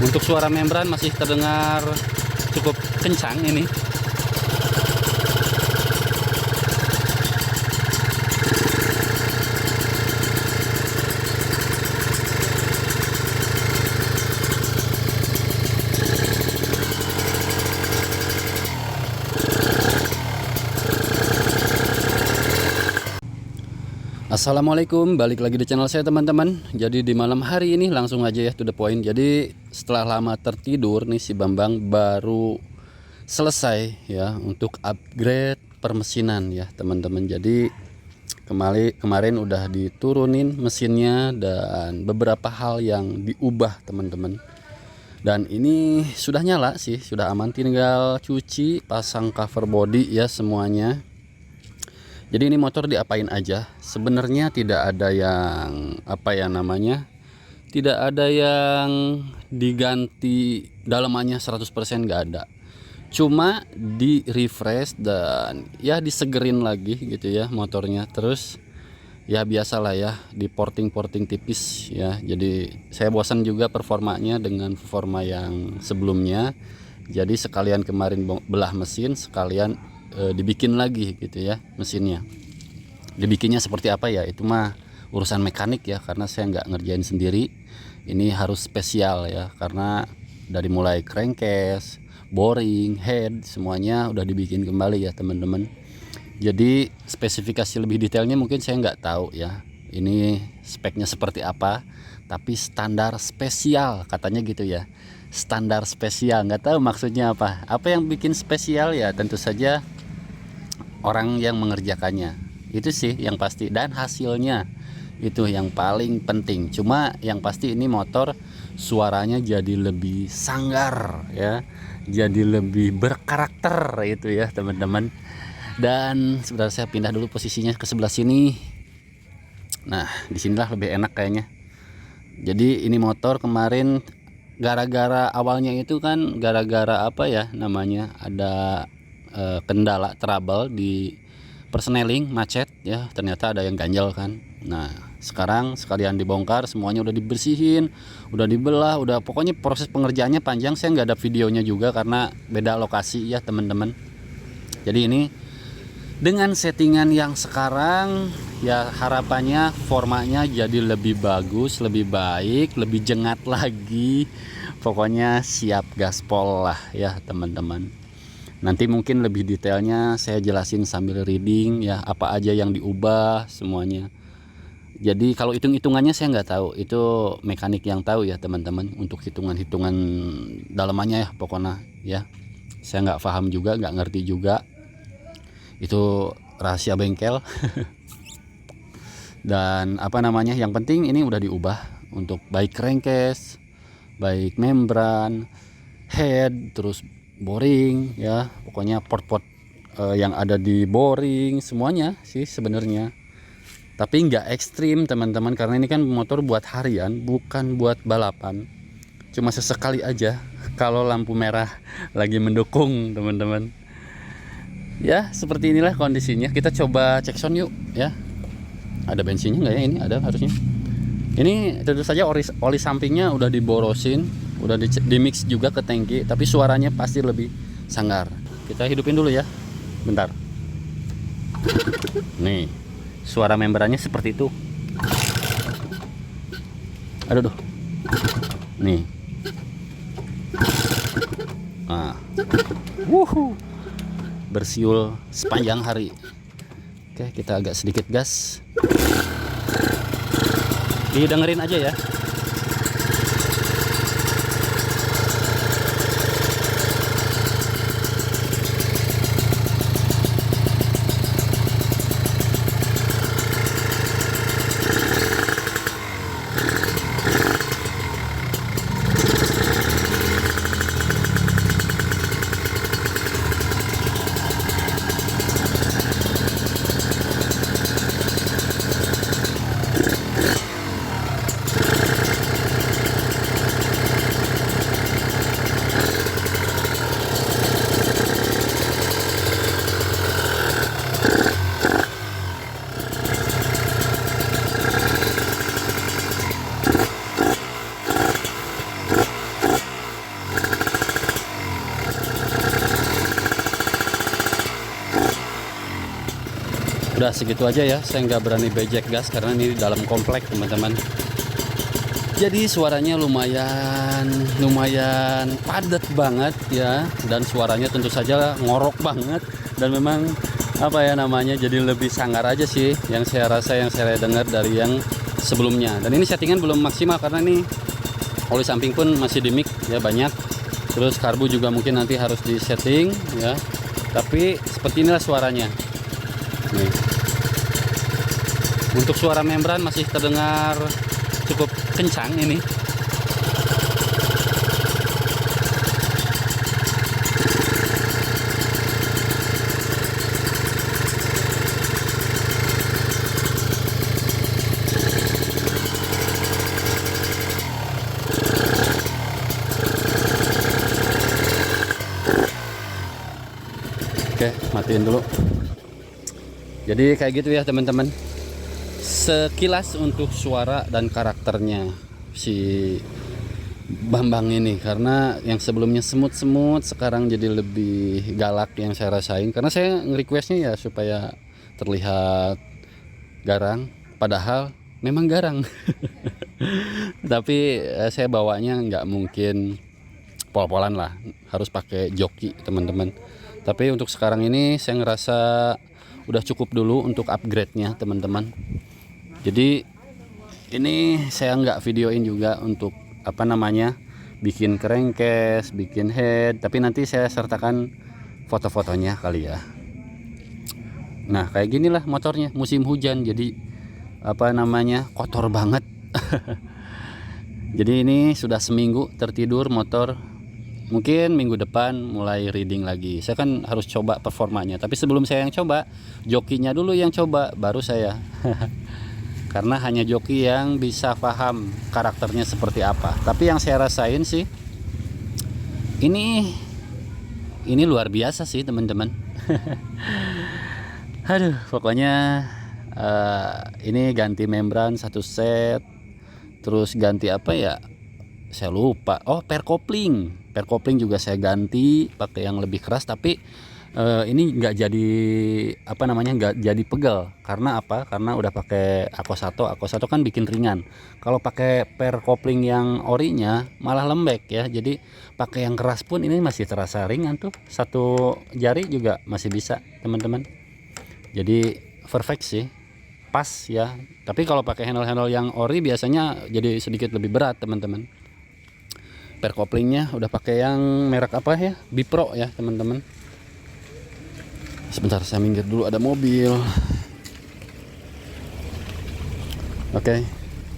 Untuk suara membran masih terdengar cukup kencang ini. Assalamualaikum, balik lagi di channel saya teman-teman. Jadi di malam hari ini langsung aja ya to the point. Jadi setelah lama tertidur nih si Bambang baru selesai ya untuk upgrade permesinan ya teman-teman. Jadi kemarin udah diturunin mesinnya dan beberapa hal yang diubah teman-teman. Dan ini sudah nyala sih, sudah aman, tinggal cuci, pasang cover body ya semuanya. Jadi ini motor diapain aja? Sebenarnya tidak ada yang tidak ada yang diganti dalamannya 100%, nggak ada. Cuma di refresh dan ya disegerin lagi gitu ya motornya. Terus ya biasalah ya di porting tipis ya. Jadi saya bosan juga performanya dengan performa yang sebelumnya. Jadi sekalian kemarin belah mesin, sekalian dibikin lagi gitu ya mesinnya. Dibikinnya seperti apa ya, itu mah urusan mekanik ya, karena saya nggak ngerjain sendiri. Ini harus spesial ya, karena dari mulai crankcase, boring, head, semuanya udah dibikin kembali ya teman-teman. Jadi spesifikasi lebih detailnya mungkin saya nggak tahu ya, ini speknya seperti apa, tapi standar spesial katanya gitu ya. Standar spesial, nggak tahu maksudnya apa yang bikin spesial ya, tentu saja orang yang mengerjakannya, itu sih yang pasti, dan hasilnya itu yang paling penting. Cuma yang pasti ini motor suaranya jadi lebih sanggar ya, jadi lebih berkarakter itu ya teman-teman. Dan sebentar saya pindah dulu posisinya ke sebelah sini. Nah disinilah lebih enak kayaknya. Jadi ini motor kemarin gara-gara awalnya itu kan gara-gara apa ya namanya, ada kendala trouble di persneling, macet ya, ternyata ada yang ganjel kan. Nah sekarang sekalian dibongkar, semuanya udah dibersihin, udah dibelah, udah pokoknya proses pengerjaannya panjang. Saya nggak ada videonya juga karena beda lokasi ya teman-teman. Jadi ini dengan settingan yang sekarang ya, harapannya formanya jadi lebih bagus, lebih baik, lebih jengat lagi. Pokoknya siap gaspol lah ya teman-teman. Nanti mungkin lebih detailnya saya jelasin sambil reading ya, apa aja yang diubah semuanya. Jadi kalau hitung-hitungannya saya nggak tahu, itu mekanik yang tahu ya teman-teman, untuk hitungan-hitungan dalamannya ya pokoknya ya. Saya nggak paham juga, nggak ngerti juga, itu rahasia bengkel. Dan yang penting ini udah diubah untuk baik crankcase, baik membran, head, terus boring ya, pokoknya port yang ada di boring semuanya sih sebenarnya. Tapi nggak ekstrim teman-teman, karena ini kan motor buat harian, bukan buat balapan. Cuma sesekali aja kalau lampu merah lagi mendukung teman-teman. Ya seperti inilah kondisinya. Kita coba cek sound yuk ya. Ada bensinnya nggak ya? Ini ada harusnya. Ini tentu saja oli sampingnya udah diborosin, udah di mix juga ke tangki, tapi suaranya pasti lebih sanggar. Kita hidupin dulu ya, bentar. Nih suara membrannya seperti itu. Aduh duh. Nih. Nah. Wuhu. Bersiul sepanjang hari. Oke, kita agak sedikit gas. Didengerin aja ya. Udah segitu aja ya, saya nggak berani bejek gas karena ini dalam komplek teman-teman. Jadi suaranya lumayan padat banget ya, dan suaranya tentu saja ngorok banget, dan memang apa ya namanya, jadi lebih sangar aja sih yang saya rasa, yang saya dengar dari yang sebelumnya. Dan ini settingan belum maksimal karena ini oli samping pun masih di mic ya banyak, terus karbu juga mungkin nanti harus di setting ya, tapi seperti inilah suaranya nih. Untuk suara membran masih terdengar cukup kencang ini. Oke, matiin dulu. Jadi kayak gitu ya teman-teman, sekilas untuk suara dan karakternya si Bambang ini. Karena yang sebelumnya semut-semut, sekarang jadi lebih galak yang saya rasain, karena saya nge-requestnya ya supaya terlihat garang, padahal memang garang. Tapi saya bawanya nggak mungkin pol-polan lah, harus pakai joki teman-teman. Tapi untuk sekarang ini saya ngerasa udah cukup dulu untuk upgrade-nya teman-teman. Jadi ini saya nggak videoin juga untuk apa namanya, bikin crankcase, bikin head, tapi nanti saya sertakan foto-fotonya kali ya. Nah kayak ginilah motornya musim hujan, jadi apa namanya, kotor banget. Jadi ini sudah seminggu tertidur motor, mungkin minggu depan mulai reading lagi. Saya kan harus coba performanya, tapi sebelum saya yang coba, jokinya dulu yang coba, baru saya. Karena hanya joki yang bisa paham karakternya seperti apa. Tapi yang saya rasain sih, ini luar biasa sih teman-teman. Aduh, pokoknya ini ganti membran satu set, terus ganti apa ya, saya lupa. Oh, per kopling juga saya ganti pakai yang lebih keras, tapi ini nggak jadi apa namanya, nggak jadi pegel. Karena apa? Karena udah pakai Ako Sato kan bikin ringan. Kalau pakai per kopling yang orinya malah lembek ya. Jadi pakai yang keras pun ini masih terasa ringan tuh. Satu jari juga masih bisa teman-teman. Jadi perfect sih, pas ya. Tapi kalau pakai handle yang ori biasanya jadi sedikit lebih berat teman-teman. Per koplingnya udah pakai yang merek apa ya, Bipro ya teman-teman. Sebentar saya minggir dulu, ada mobil. Oke,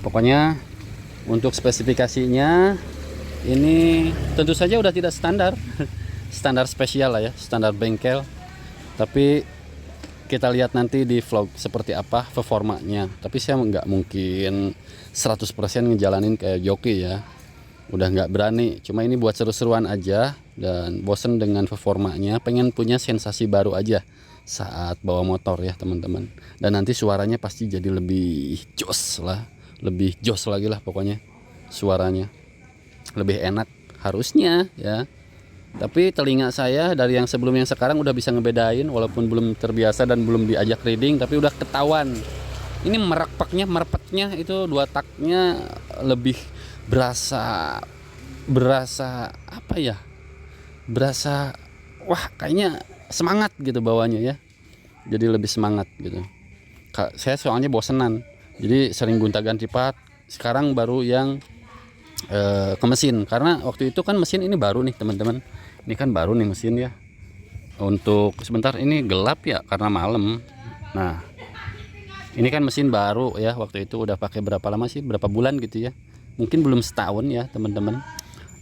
pokoknya untuk spesifikasinya ini tentu saja udah tidak standar. Standar spesial lah ya, standar bengkel. Tapi kita lihat nanti di vlog seperti apa performanya. Tapi saya nggak mungkin 100% ngejalanin kayak joki ya, udah nggak berani. Cuma ini buat seru-seruan aja, dan bosen dengan performanya, pengen punya sensasi baru aja saat bawa motor ya teman-teman. Dan nanti suaranya pasti jadi lebih jos lah, lebih jos lagi lah pokoknya. Suaranya lebih enak harusnya ya. Tapi telinga saya dari yang sebelum yang sekarang udah bisa ngebedain, walaupun belum terbiasa dan belum diajak reading, tapi udah ketahuan. Ini merpetnya itu 2 taknya lebih berasa apa ya, berasa wah kayaknya semangat gitu bawanya ya, jadi lebih semangat gitu. Saya soalnya bosenan, jadi sering gonta-ganti part. Sekarang baru yang ke mesin, karena waktu itu kan mesin ini baru nih teman-teman, ini kan baru nih mesin ya. Untuk sebentar ini gelap ya karena malam. Nah ini kan mesin baru ya, waktu itu udah pakai berapa lama sih, berapa bulan gitu ya, mungkin belum setahun ya teman-teman,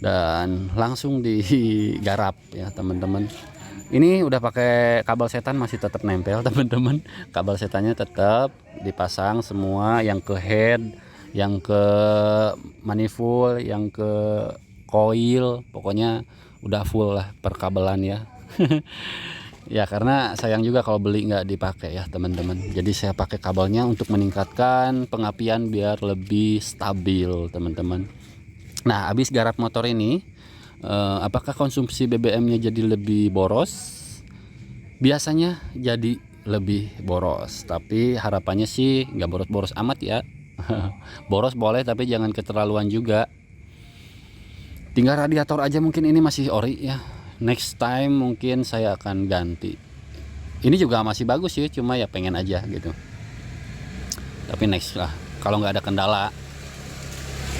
dan langsung digarap ya teman-teman. Ini udah pakai kabel setan, masih tetap nempel teman-teman. Kabel setannya tetap dipasang semua, yang ke head, yang ke manifold, yang ke coil, pokoknya udah full lah perkabelan ya. Ya karena sayang juga kalau beli nggak dipakai ya teman-teman. Jadi saya pakai kabelnya untuk meningkatkan pengapian biar lebih stabil teman-teman. Nah habis garap motor ini, apakah konsumsi BBM-nya jadi lebih boros? Biasanya jadi lebih boros. Tapi harapannya sih nggak boros-boros amat ya. Boros boleh tapi jangan keterlaluan juga. Tinggal radiator aja mungkin ini masih ori ya. Next time mungkin saya akan ganti. Ini juga masih bagus sih, cuma ya pengen aja gitu. Tapi next lah kalau nggak ada kendala.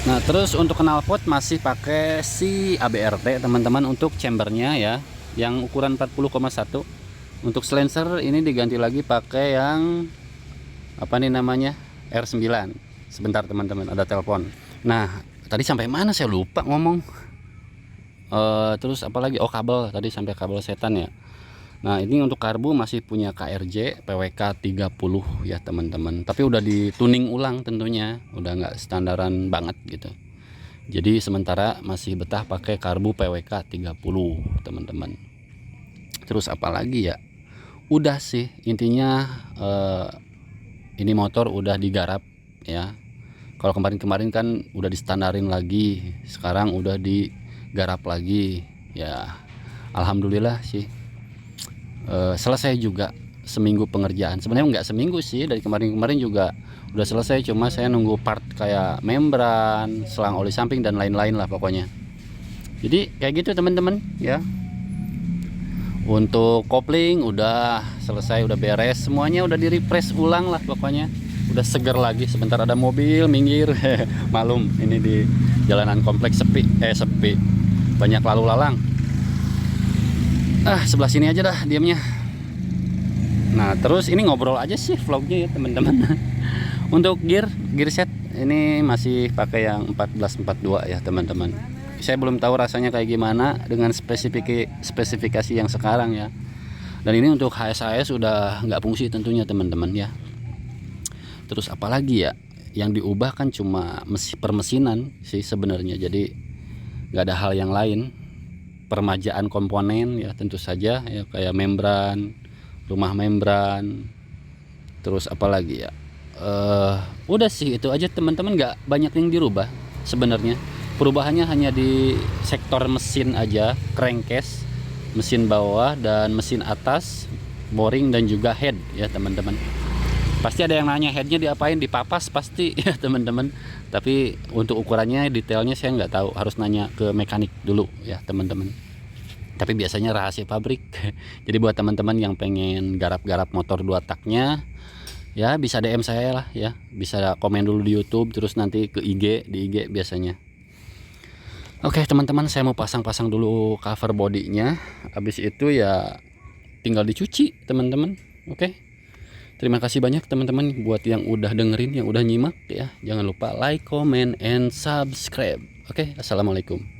Nah terus untuk knalpot masih pakai si ABRT teman-teman untuk chambernya ya, yang ukuran 40,1. Untuk silencer ini diganti lagi pakai yang apa nih namanya, R9. Sebentar teman-teman, ada telepon. Nah tadi sampai mana saya lupa ngomong. Terus apalagi, oh kabel, tadi sampai kabel setan ya. Nah ini untuk karbu masih punya KRJ PWK 30 ya teman-teman, tapi udah dituning ulang tentunya, udah nggak standaran banget gitu. Jadi sementara masih betah pakai karbu PWK 30 teman-teman. Terus apalagi ya, udah sih intinya ini motor udah digarap ya. Kalau kemarin-kemarin kan udah distandarin lagi, sekarang udah digarap lagi ya. Alhamdulillah sih selesai juga seminggu pengerjaan. Sebenarnya nggak seminggu sih, dari kemarin-kemarin juga udah selesai, cuma saya nunggu part kayak membran, selang oli samping dan lain-lain lah pokoknya. Jadi kayak gitu teman-teman ya. Untuk kopling udah selesai, udah beres semuanya, udah di refresh ulang lah pokoknya, udah seger lagi. Sebentar ada mobil minggir. Malum ini di jalanan kompleks sepi, banyak lalu lalang. Sebelah sini aja dah diamnya. Nah terus ini ngobrol aja sih vlognya ya teman-teman. Untuk gear set ini masih pakai yang 1442 ya teman-teman. Saya belum tahu rasanya kayak gimana dengan spesifikasi yang sekarang ya. Dan ini untuk HSAS udah nggak fungsi tentunya teman-teman ya. Terus apalagi ya, yang diubah kan cuma permesinan sih sebenarnya, jadi nggak ada hal yang lain. Permajaan komponen ya tentu saja ya, kayak membran, rumah membran. Terus apalagi ya, udah sih itu aja teman-teman, nggak banyak yang dirubah sebenarnya. Perubahannya hanya di sektor mesin aja, crankcase, mesin bawah dan mesin atas, boring dan juga head ya teman-teman. Pasti ada yang nanya headnya diapain, dipapas pasti ya teman-teman. Tapi untuk ukurannya, detailnya saya nggak tahu, harus nanya ke mekanik dulu ya teman-teman. Tapi biasanya rahasia pabrik. Jadi buat teman-teman yang pengen garap-garap motor 2 taknya ya bisa DM saya lah ya, bisa komen dulu di YouTube, terus nanti ke IG, di IG biasanya. Oke teman-teman, saya mau pasang-pasang dulu cover bodinya. Habis itu ya tinggal dicuci teman-teman. Oke. Terima kasih banyak teman-teman buat yang udah dengerin, yang udah nyimak ya. Jangan lupa like, comment, and subscribe. Oke, assalamualaikum.